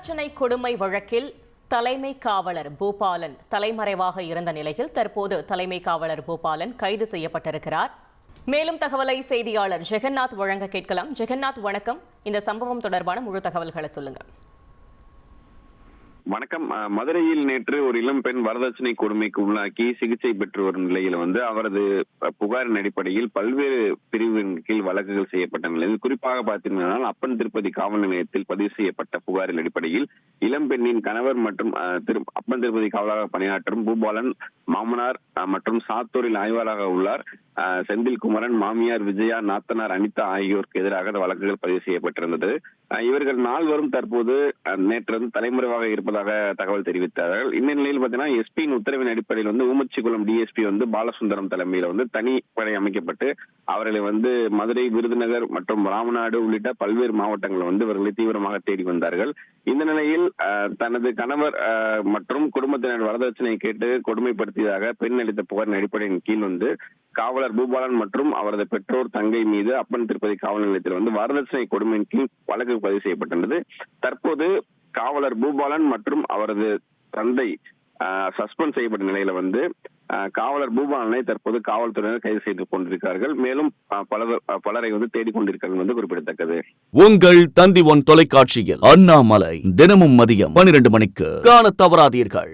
வரதட்சணை கொடுமை வழக்கில் தலைமை காவலர் பூபாலன் தலைமறைவாக இருந்த நிலையில் தற்போது தலைமை காவலர் பூபாலன் கைது செய்யப்பட்டிருக்கிறார். மேலும் தகவலை செய்தியாளர் ஜெகநாத் வழங்க கேட்கலாம். ஜெகநாத், வணக்கம். இந்த சம்பவம் தொடர்பான முழு தகவல்களை சொல்லுங்க. வணக்கம். மதுரையில் நேற்று ஒரு இளம் பெண் வரதட்சணை கொடுமைக்கு உள்ளாக்கி சிகிச்சை பெற்று வரும் நிலையில் அவரது புகாரின் அடிப்படையில் பல்வேறு பிரிவின் கீழ் வழக்குகள் செய்யப்பட்ட நிலையில், குறிப்பாக பார்த்தீங்கன்னா அப்பன் திருப்பதி காவல் நிலையத்தில் பதிவு செய்யப்பட்ட புகாரின் அடிப்படையில் இளம் பெண்ணின் கணவர் மற்றும் அப்பன் திருப்பதி காவலாக பணியாற்றும் பூபாலன் மாமனார் மற்றும் சாத்தூரில் ஆய்வாளராக உள்ளார் செந்தில் குமரன், மாமியார் விஜயா, நாத்தனார் அனிதா ஆகியோருக்கு எதிராக வழக்குகள் பதிவு செய்யப்பட்டிருந்தது. இவர்கள் நால்வரும் தற்போது நேற்று தலைமறைவாக இருப்பதாக தகவல் தெரிவித்தார்கள். இந்த நிலையில் பார்த்தீங்கன்னா எஸ்பியின் உத்தரவின் அடிப்படையில் ஊமச்சிக்குளம் டிஎஸ்பி பாலசுந்தரம் தலைமையில் தனிப்படை அமைக்கப்பட்டு அவர்களை மதுரை, விருதுநகர் மற்றும் ராமநாடு உள்ளிட்ட பல்வேறு மாவட்டங்கள் இவர்களை தீவிரமாக தேடி வந்தார்கள். இந்த நிலையில் தனது கணவர் மற்றும் குடும்பத்தினர் வரதட்சணை கேட்டு கொடுமைப்படுத்தியதாக பெண் அளித்த புகாரின் அடிப்படையின் கீழ் காவலர் பூபாலன் மற்றும் அவரது பெற்றோர் தங்கை மீது அப்பன் திருப்பதி காவல் நிலையத்தில் வரதட்சணை கொடுமையின் கீழ் வழக்கு பதிவு செய்யப்பட்டுள்ளது. தற்போது காவலர் பூபாலன் மற்றும் அவரது தந்தை சஸ்பெண்ட் செய்யப்பட்ட நிலையில காவலர் பூபாலனை தற்போது காவல்துறையினர் கைது செய்து கொண்டிருக்கிறார்கள். மேலும் பலரை தேடிக்கொண்டிருக்கிறார்கள் குறிப்பிடத்தக்கது. உங்கள் தந்தி ஒன் தொலைக்காட்சியில் அண்ணாமலை தினமும் மதியம் 12 மணிக்கு காண தவறாதீர்கள்.